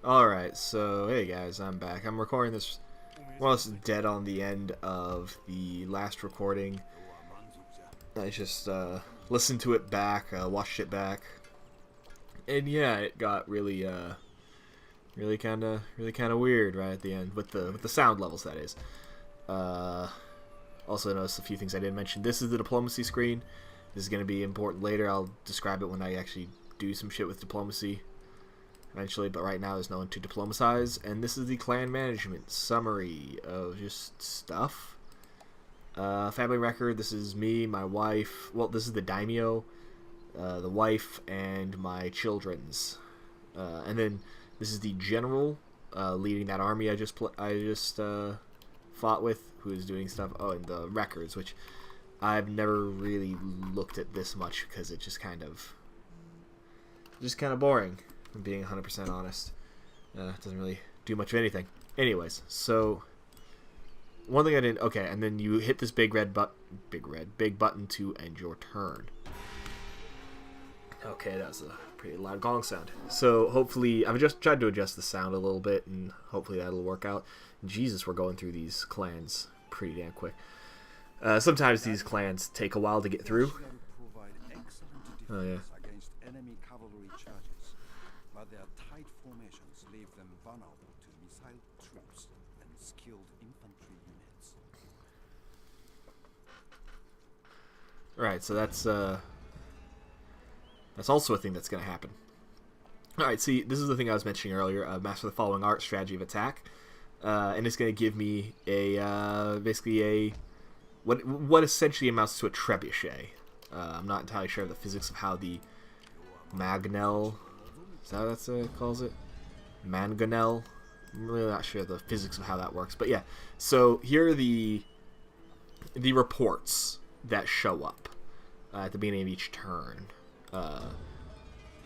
Alright, so hey guys, I'm back. I'm recording this more or less dead on the end of the last recording. I just listened to it back, watched it back, and yeah, it got really kind of weird right at the end with the sound levels. That is. Uh, Also noticed a few things I didn't mention. This is the diplomacy screen. This is going to be important later. I'll describe it when I actually do some shit with diplomacy eventually, but right now there's no one to diplomatize. And this is the clan management summary of just stuff. Family record, this is me, my wife, well, this is the daimyo, the wife, and my children's. And then this is the general leading that army I just fought with, who is doing stuff. Oh, and the records, which I've never really looked at this much because it's just kind of boring. I'm being 100% honest. It doesn't really do much of anything. Anyways, so one thing I didn't. Okay, and then you hit this big button to end your turn. Okay, that was a pretty loud gong sound. So hopefully, I've just tried to adjust the sound a little bit, and hopefully that'll work out. Jesus, we're going through these clans pretty damn quick. Sometimes these clans take a while to get through. Oh yeah. But their tight formations leave them vulnerable to missile troops and skilled infantry units. Alright, so that's also a thing that's going to happen. Alright, see, this is the thing I was mentioning earlier, master the following art, strategy of attack. And it's going to give me a, basically a, what essentially amounts to a trebuchet. I'm not entirely sure of the physics of how the Magnel, is that what that calls it? Mangonel? I'm really not sure the physics of how that works. But yeah, so here are the reports that show up at the beginning of each turn.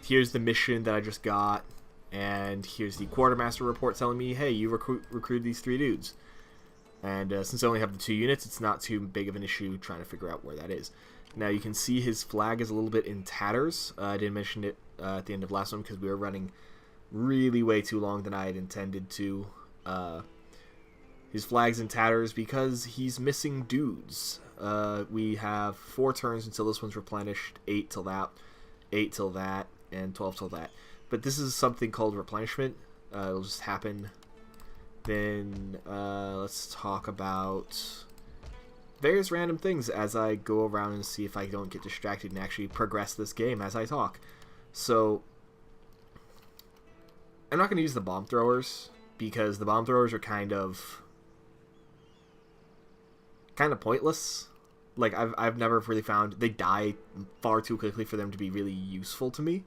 Here's the mission that I just got, and here's the quartermaster report telling me, hey, you recruit these 3 dudes. And since I only have the 2 units, it's not too big of an issue trying to figure out where that is. Now you can see his flag is a little bit in tatters. I didn't mention it at the end of last one because we were running really way too long than I had intended to. His flag's in tatters because he's missing dudes. We have 4 turns until this one's replenished, 8 till that, 8 till that, and 12 till that. But this is something called replenishment. It'll just happen. Then let's talk about various random things as I go around and see if I don't get distracted and actually progress this game as I talk. So I'm not going to use the bomb throwers because the bomb throwers are kind of pointless. Like I've never really found they die far too quickly for them to be really useful to me.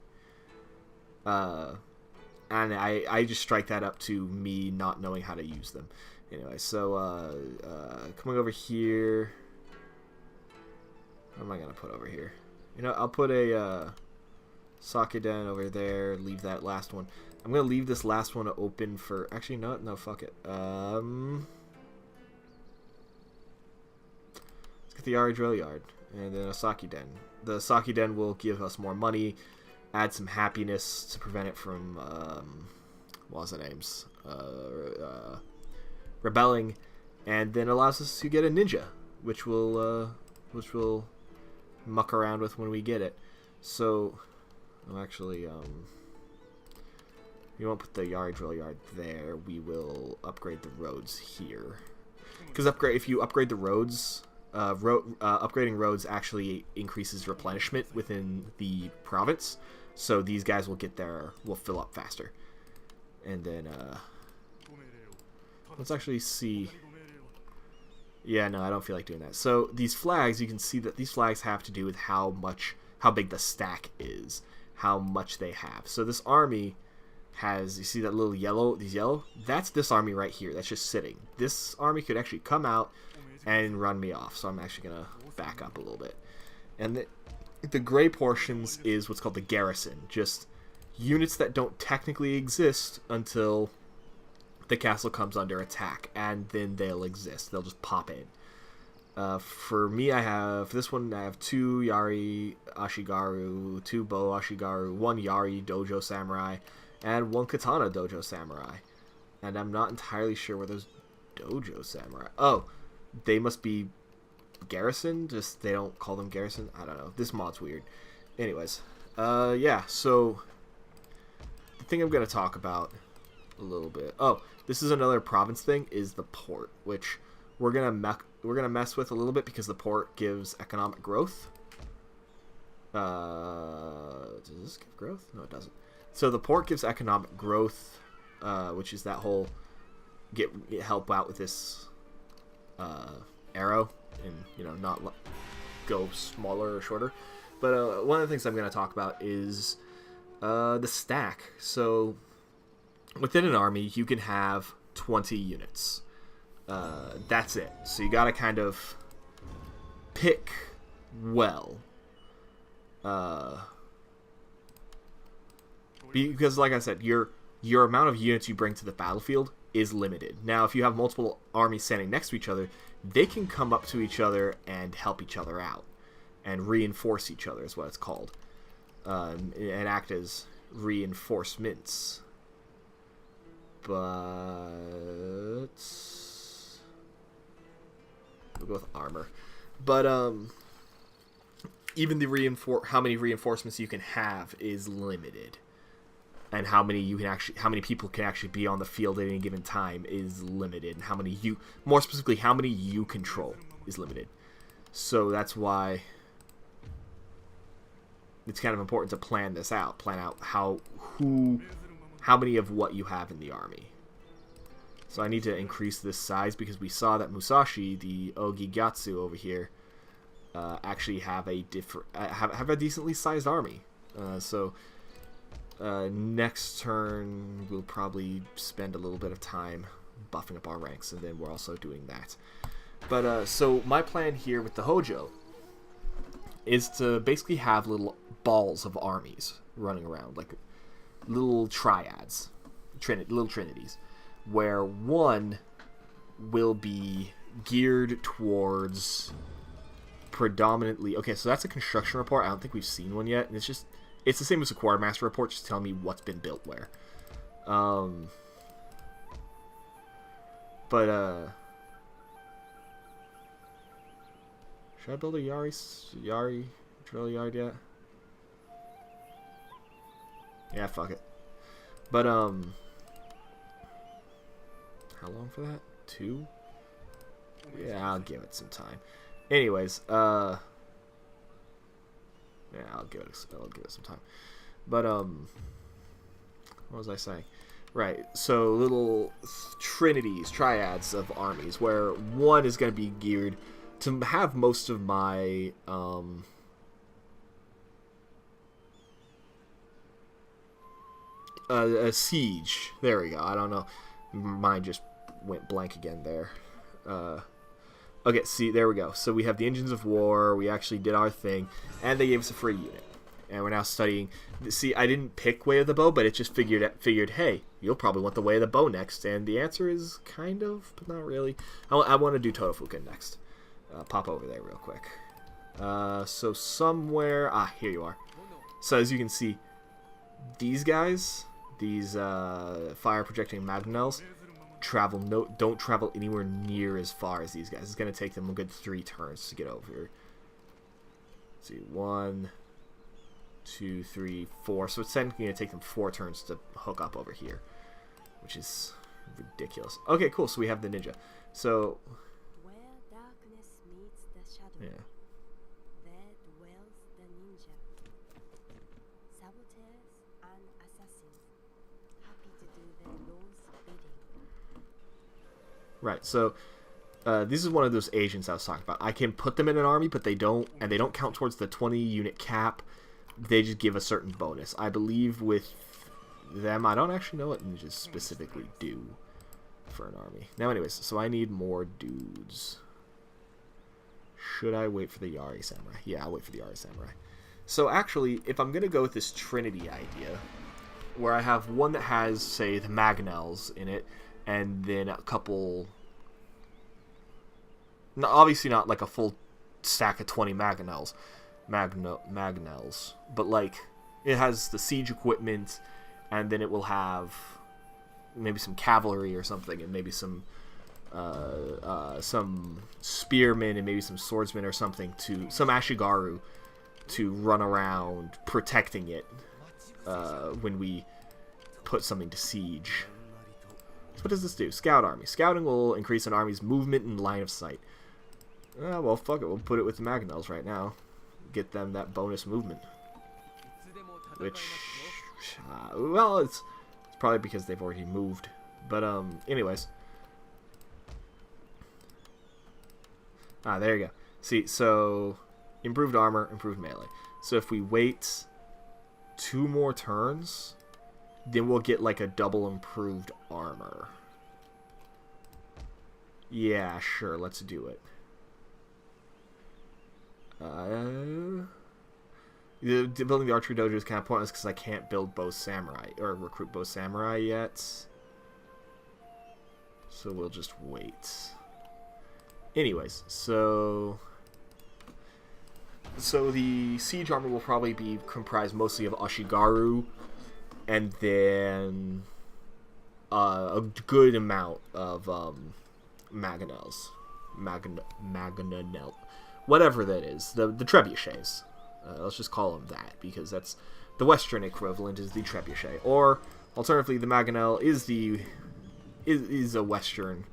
And I just strike that up to me not knowing how to use them. Anyway, so coming over here, what am I gonna put over here? You know, I'll put a Sakiden over there. Leave that last one. I'm gonna leave this last one open for. Actually, no, fuck it. Let's get the Yari Drill Yard and then a Sakiden. The Sakiden will give us more money, add some happiness to prevent it from what was the names? Rebelling, and then allows us to get a ninja, which we'll muck around with when we get it. So, actually, we won't put the Yari Drill Yard there. We will upgrade the roads here, because if you upgrade the roads, upgrading roads actually increases replenishment within the province. So these guys will fill up faster. And then let's actually see. Yeah, no, I don't feel like doing that. So these flags, you can see that these flags have to do with how big the stack is, how much they have. So this army has, you see that little yellow, that's this army right here that's just sitting. This army could actually come out and run me off. So I'm actually gonna back up a little bit. And the gray portions is what's called the garrison, just units that don't technically exist until the castle comes under attack, and then they'll exist. They'll just pop in. For me, for this one, I have 2 Yari Ashigaru, 2 Bo Ashigaru, 1 Yari Dojo Samurai, and 1 Katana Dojo Samurai. And I'm not entirely sure where those Dojo Samurai... Oh, they must be Garrison? Just they don't call them Garrison? I don't know. This mod's weird. Anyways, yeah, so the thing I'm going to talk about a little bit... Oh, this is another province thing, is the port, which we're going to mess with a little bit because the port gives economic growth. Does this give growth? No, it doesn't. So the port gives economic growth, which is that whole help out with this arrow and, you know, not go smaller or shorter. But one of the things I'm going to talk about is the stack. So within an army, you can have 20 units. That's it. So you got to kind of pick well. Because, like I said, your amount of units you bring to the battlefield is limited. Now, if you have multiple armies standing next to each other, they can come up to each other and help each other out. And reinforce each other is what it's called. And act as reinforcements. But... we'll go with armor. But, even the how many reinforcements you can have is limited. And how many people can actually be on the field at any given time is limited. And more specifically, how many you control is limited. So that's why it's kind of important to plan this out. Plan out how many of what you have in the army. So I need to increase this size because we saw that Musashi, the Ogigatsu over here, actually have a decently sized army. Next turn we'll probably spend a little bit of time buffing up our ranks, and then we're also doing that. But so my plan here with the Hojo is to basically have little balls of armies running around, like little triads, little trinities, where one will be geared towards predominantly... Okay, so that's a construction report. I don't think we've seen one yet, and it's the same as a quartermaster report, just telling me what's been built where. Should I build a Yari drill yard yet? Yeah, fuck it. But, how long for that? 2? Yeah, I'll give it some time. Anyways, yeah, I'll give it some time. But, what was I saying? Right, so little triads of armies, where one is going to be geared to have most of my, a siege. There we go. I don't know. Mine just went blank again there. Okay, see, there we go. So we have the engines of war. We actually did our thing, and they gave us a free unit. And we're now studying. See, I didn't pick Way of the Bow, but it just figured, hey, you'll probably want the Way of the Bow next. And the answer is kind of, but not really. I want to do Totofuken next. Pop over there real quick. So somewhere... here you are. So as you can see, these guys, these fire-projecting Magnels, don't travel anywhere near as far as these guys. It's going to take them a good 3 turns to get over here. Let's see, 1, 2, 3, 4. So it's technically going to take them 4 turns to hook up over here, which is ridiculous. Okay, cool. So we have the ninja. So... yeah. There dwells the ninja. Saboteurs and assassins, happy to do their lord's bidding. Right, so this is one of those agents I was talking about. I can put them in an army, but they don't count towards the 20 unit cap. They just give a certain bonus. I believe with them, I don't actually know what ninjas specifically do for an army. Now, anyways, so I need more dudes. Should I wait for the Yari Samurai? Yeah, I'll wait for the Yari Samurai. So actually, if I'm going to go with this Trinity idea, where I have one that has, say, the Magnels in it, and then a couple... No, obviously not like a full stack of 20 Magnels, but like, it has the siege equipment, and then it will have maybe some cavalry or something, and maybe some spearmen and maybe some swordsmen or something, to some Ashigaru to run around protecting it when we put something to siege. So what does this do? Scout army. Scouting will increase an army's movement and line of sight. Well, fuck it. We'll put it with the Mangonels right now. Get them that bonus movement. Which, well, it's probably because they've already moved. But, anyways. There you go. See, so, improved armor, improved melee. So if we wait 2 more turns, then we'll get, like, a double improved armor. Yeah, sure, let's do it. Building the archery dojo is kind of pointless because I can't build bow samurai, or recruit bow samurai yet. So we'll just wait. Anyways, so the siege armor will probably be comprised mostly of Ashigaru, and then a good amount of Mangonels. Mangonel. Whatever that is. The trebuchets. Let's just call them that, because that's the Western equivalent is the trebuchet. Or, alternatively, the Mangonel is a Western,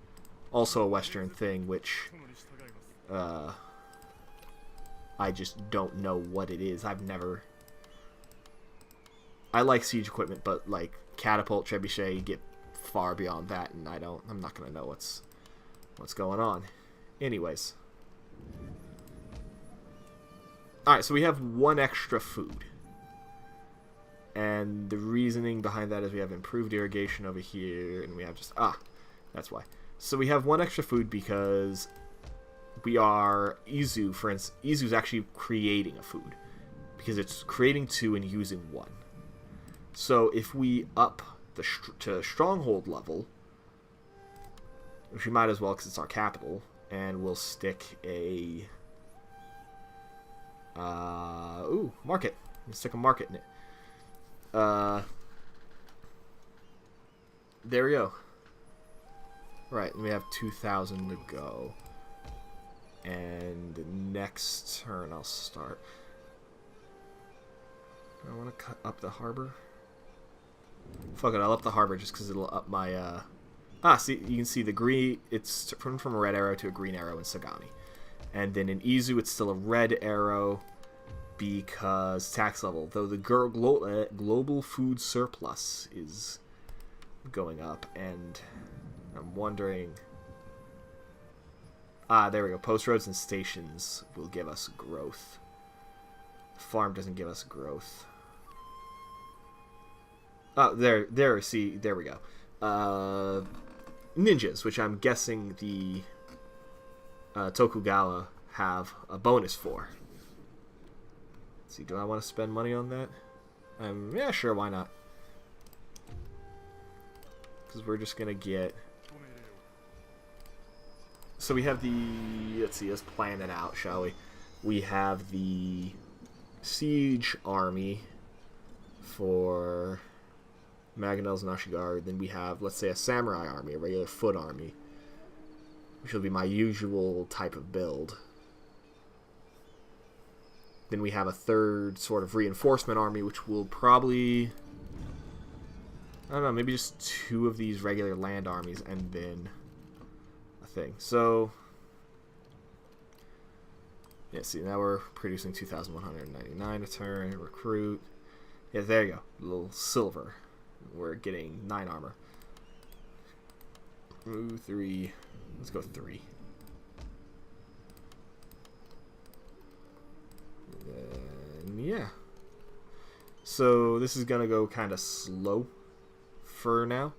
also a Western thing, which I just don't know what it is. I've never... I like siege equipment, but like catapult, trebuchet, you get far beyond that, and I'm not gonna know what's going on. Anyways. Alright, so we have 1 extra food. And the reasoning behind that is we have improved irrigation over here, and we have just... that's why. So we have 1 extra food because we are... Izu, for instance, Izu's actually creating a food. Because it's creating 2 and using 1. So if we up to stronghold level, which we might as well because it's our capital, and we'll stick a... market. Let's stick a market in it. There we go. Right, and we have 2,000 to go. And next turn I'll start. I want to cut up the harbor. Fuck it, I'll up the harbor just because it'll up my, see, you can see the green, it's from a red arrow to a green arrow in Sagami. And then in Izu, it's still a red arrow because tax level. Though the global food surplus is going up, and I'm wondering... there we go. Post roads and stations will give us growth. The farm doesn't give us growth. See, there we go. Ninjas, which I'm guessing the... Tokugawa have a bonus for. Let's see, do I want to spend money on that? Yeah, sure, why not? Because we're just gonna get... So we have the... Let's see, let's plan it out, shall we? We have the siege army for Mangonels and Ashigaru. Then we have, let's say, a samurai army, a regular foot army, which will be my usual type of build. Then we have a third sort of reinforcement army, which will probably... I don't know, maybe just 2 of these regular land armies, and then a thing. So, yeah, see, now we're producing 2,199 a turn. Recruit. Yeah, there you go. A little silver. We're getting 9 armor. Ooh, 3... Let's go 3. Yeah. So this is gonna go kind of slow for now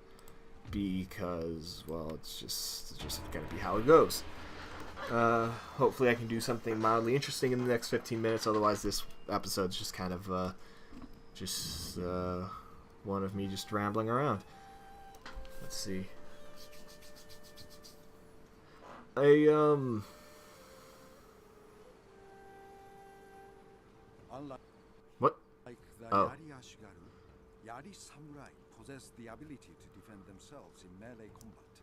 because, well, it's just gonna be how it goes. Hopefully I can do something mildly interesting in the next 15 minutes. Otherwise, this episode's just kind of one of me just rambling around. Let's see. Unlike What? the Oh. Yari Ashigaru, Yari samurai possess the ability to defend themselves in melee combat,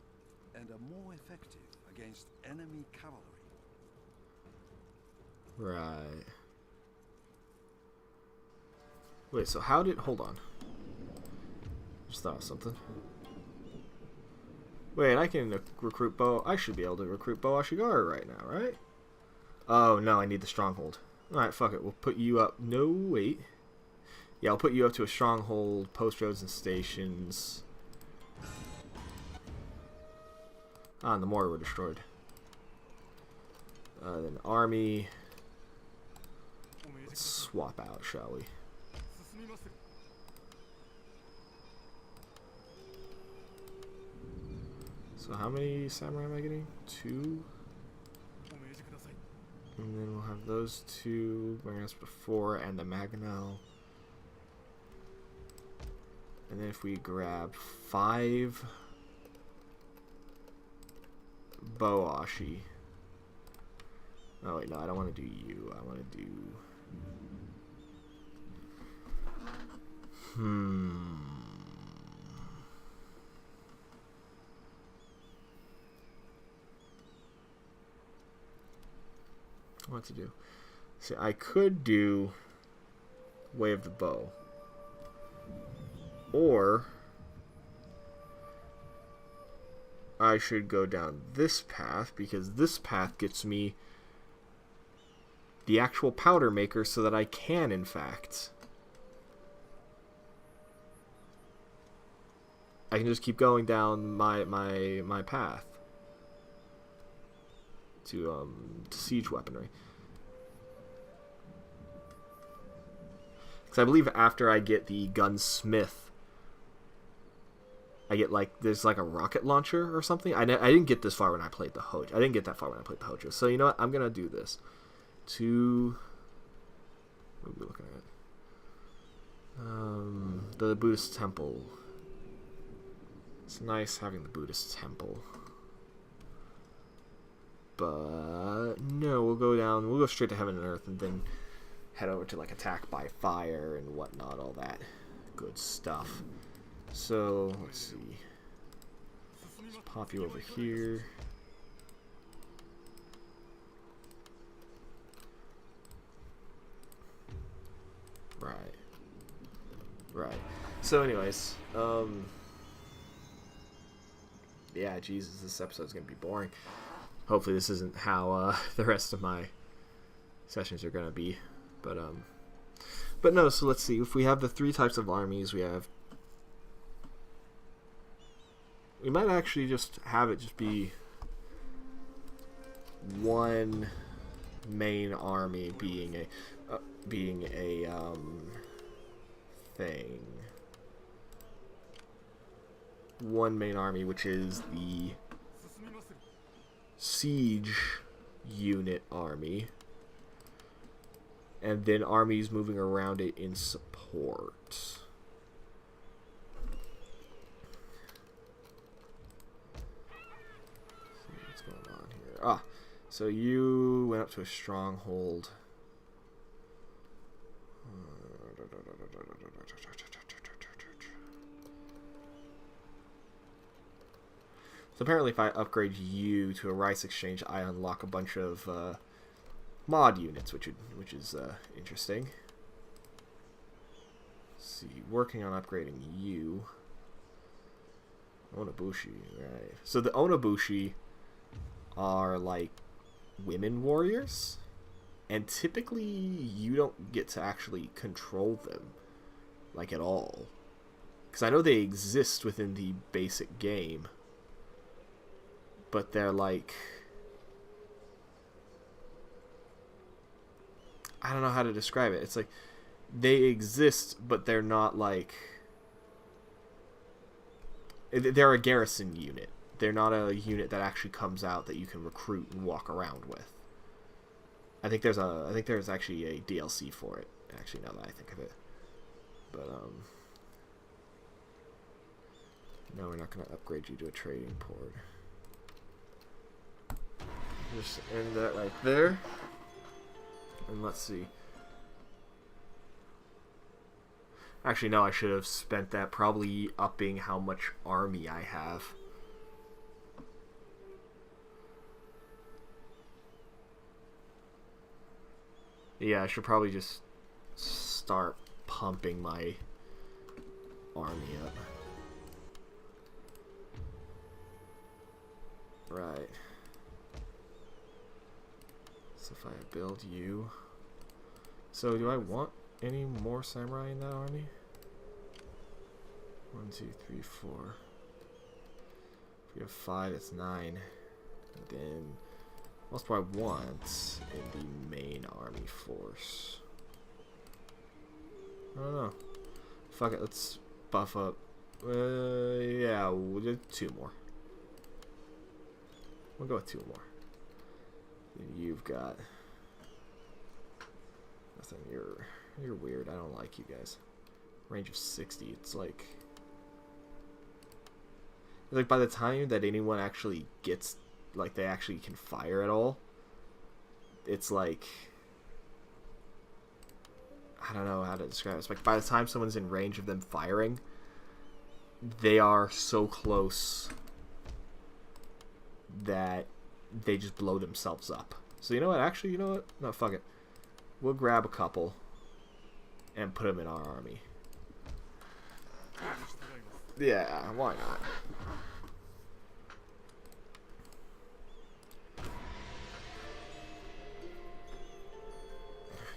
and are more effective against enemy cavalry. Right. Wait, so how did... Hold on. Just thought of something. Wait, I can recruit Bo... I should be able to recruit Bo Ashigaru right now, right? Oh, no, I need the stronghold. Alright, fuck it. We'll put you up... No, wait. Yeah, I'll put you up to a stronghold, post roads and stations. Ah, and the mortar were destroyed. Then army. Let's swap out, shall we? So how many samurai am I getting? 2? And then we'll have those 2, bringing us to 4, and the Maganel. And then if we grab 5 Boashi. Oh wait, no, I don't want to do you. I want to do... What to do? See, I could do Way of the Bow. Or I should go down this path, because this path gets me the actual powder maker so that I can, in fact... I can just keep going down my path to siege weaponry. Because I believe after I get the gunsmith, I get like there's like a rocket launcher or something. I didn't get this far when I played the Hojo. I didn't get that far when I played the Hojo. So you know what? I'm gonna do this. What are we looking at? The Buddhist temple. It's nice having the Buddhist temple. But no, we'll go straight to heaven and earth and then head over to like attack by fire and whatnot, all that good stuff. So let's see. Let's pop you over here. Right. So anyways, yeah, Jesus, this episode's gonna be boring. Hopefully this isn't how the rest of my sessions are gonna be. But no, so let's see. If we have the 3 types of armies, we might actually just have it just be one main army being a thing. One main army, which is the siege unit army, and then armies moving around it in support. What's going on here? So you went up to a stronghold. So apparently if I upgrade you to a rice exchange, I unlock a bunch of mod units, which is interesting. Let's see, working on upgrading you. Onabushi, right. So the Onabushi are like women warriors, and typically you don't get to actually control them, like at all. Because I know they exist within the basic game, but they're like... I don't know how to describe it. It's like they exist, but they're not like... They're a garrison unit. They're not a unit that actually comes out that you can recruit and walk around with. I think there's actually a DLC for it, actually, now that I think of it. But no, we're not going to upgrade you to a trading port. Just end that right there. And let's see. Actually, no, I should have spent that probably upping how much army I have. Yeah, I should probably just start pumping my army up. Right. So if I build you... So do I want any more samurai in that army? 1, 2, 3, 4. If we have 5, it's 9. And then... what else do I want in the main army force? I don't know. Fuck it, let's buff up. Yeah, we'll do 2 more. We'll go with 2 more. Then you've got nothing. You're weird. I don't like you guys. Range of 60. It's like by the time that anyone actually gets, like, they actually can fire at all, it's like, I don't know how to describe it. It's like by the time someone's in range of them firing, they are so close that they just blow themselves up. So you know what? Actually, you know what? No, fuck it. We'll grab a couple and put them in our army. Yeah, why not?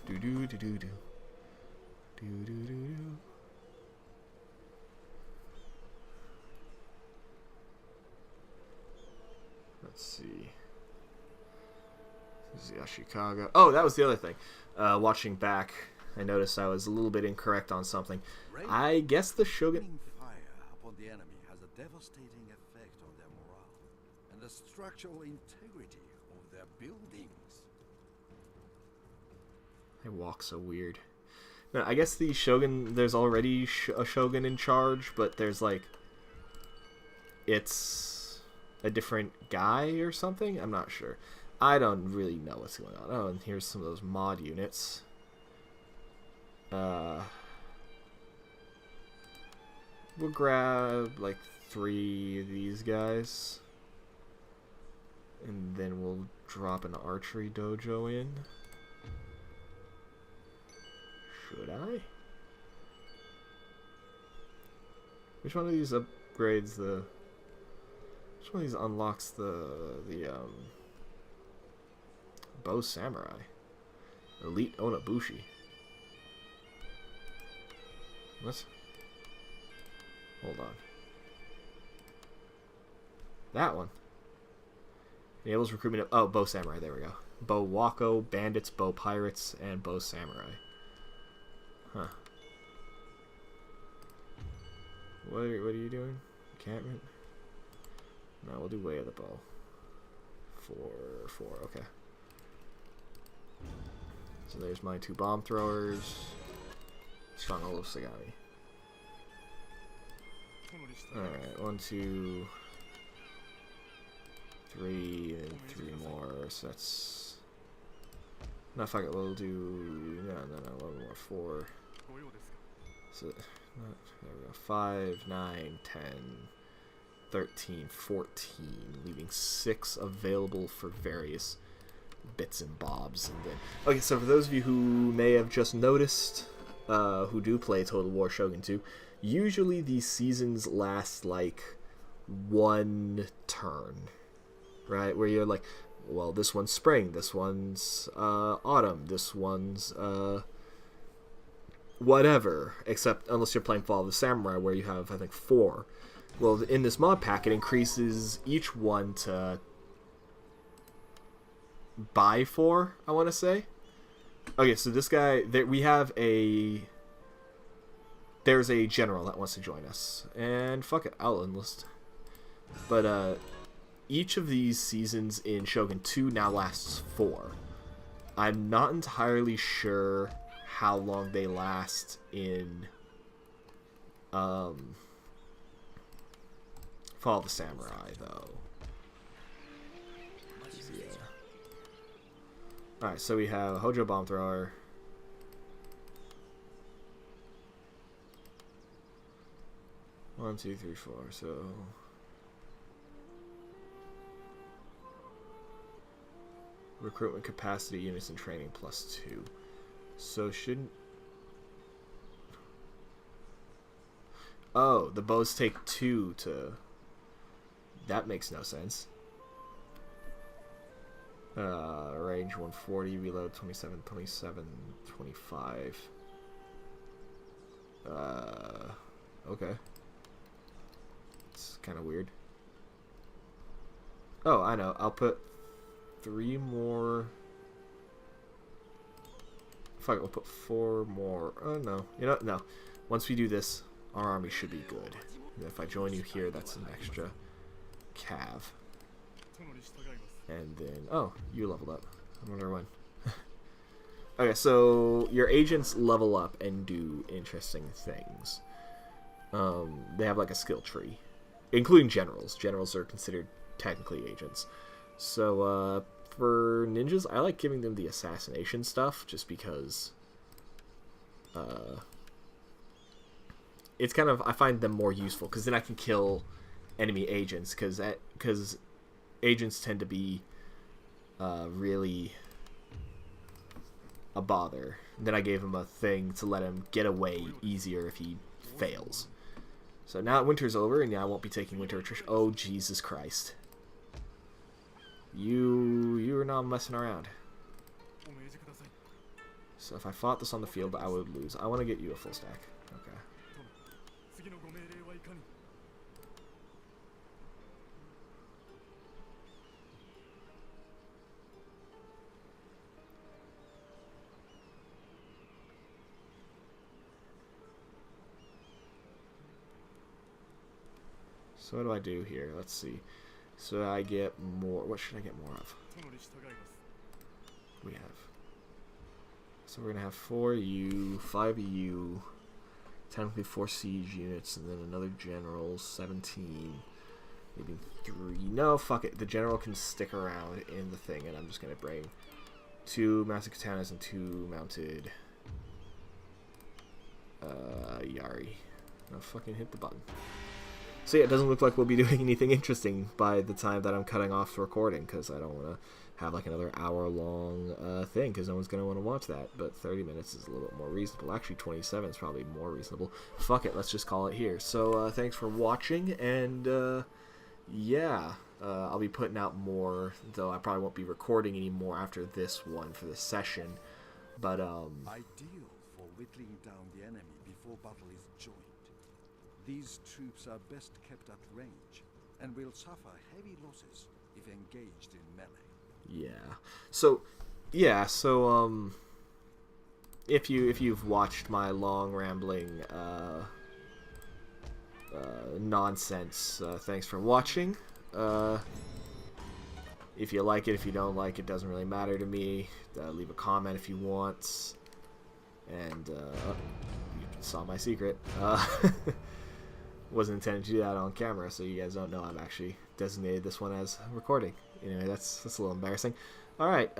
Do do do do do do do do do. Let's see. This is Ashikaga. Oh, that was the other thing. Watching back, I noticed I was a little bit incorrect on something. I guess the Shogun... fire upon the enemy has a devastating effect on their morale and the structural integrity of their buildings. They walk so weird. No, I guess the Shogun... there's already a Shogun in charge, but there's like... it's a different guy or something? I'm not sure. I don't really know what's going on. Oh, and here's some of those mod units. We'll grab like 3 of these guys. And then we'll drop an archery dojo in. Should I? Which one of these upgrades the... which one of these unlocks the Bow Samurai? Elite Onabushi. Let's... hold on. That one. Enables recruitment of... oh, Bow Samurai, there we go. Bow Wako, Bandits, Bow Pirates, and Bow Samurai. Huh. What are you doing? Encampment? No, we'll do Way of the Bow. 4, okay. So there's my 2 bomb throwers. Stronghold of Sagami. Alright, 1, 2, 3, and 3 more. So that's... no, fuck it, we'll do... no, 1 more, 4. So, there we go. 5, 9, 10, 13, 14, leaving 6 available for various bits and bobs. And then, okay, so for those of you who may have just noticed, who do play Total War Shogun 2, usually these seasons last like 1 turn, right? Where you're like, well, this one's spring, this one's autumn, this one's whatever, except unless you're playing Fall of the Samurai, where you have, I think, 4. Well, in this mod pack, it increases each one to by 4, I want to say. Okay, so this guy, we have a... there's a general that wants to join us. And fuck it, I'll enlist. But, each of these seasons in Shogun 2 now lasts 4. I'm not entirely sure how long they last in, Fall of the Samurai, though. Yeah. Alright, so we have Hojo Bomb Thrower. 1, 2, 3, 4. So recruitment capacity, units, and training +2. So shouldn't. Oh, the bows take 2 to. That makes no sense. Range 140, reload 27, 27, 25. Okay. It's kind of weird. Oh, I know. I'll put 3 more. Fuck, we'll put 4 more. Oh, no. You know, no. Once we do this, our army should be good. And if I join you here, that's an extra cav. And then, oh, you leveled up. I wonder when. Okay, so your agents level up and do interesting things. They have like a skill tree, including generals. Generals are considered technically agents. So for ninjas, I like giving them the assassination stuff just because it's kind of, I find them more useful because then I can kill enemy agents because agents tend to be really a bother. Then I gave him a thing to let him get away easier if he fails. So now winter's over, and yeah, I won't be taking winter attrition. Oh, Jesus Christ. You are not messing around. So if I fought this on the field, I would lose. I want to get you a full stack. Okay. So what do I do here? Let's see. So I get more. What should I get more of? We have. So we're gonna have 4 U, 5 U, technically 4 siege units, and then another general, 17, maybe 3. No, fuck it. The general can stick around in the thing, and I'm just gonna bring 2 massive katanas and 2 mounted Yari. No, fucking hit the button. So yeah, it doesn't look like we'll be doing anything interesting by the time that I'm cutting off recording, because I don't want to have like another hour-long thing, because no one's going to want to watch that. But 30 minutes is a little bit more reasonable. Actually, 27 is probably more reasonable. Fuck it, let's just call it here. So thanks for watching, and yeah, I'll be putting out more, though I probably won't be recording anymore after this one for this session. But Ideal for whittling down the enemy before battle is joined. These troops are best kept at range, and will suffer heavy losses if engaged in melee. Yeah. So, yeah. So, if you've watched my long rambling nonsense, thanks for watching. If you like it, if you don't like it, doesn't really matter to me. Leave a comment if you want. And oh, you saw my secret. Wasn't intended to do that on camera, so you guys don't know I've actually designated this one as recording. Anyway, that's a little embarrassing. Alright,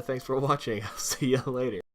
thanks for watching. I'll see you later.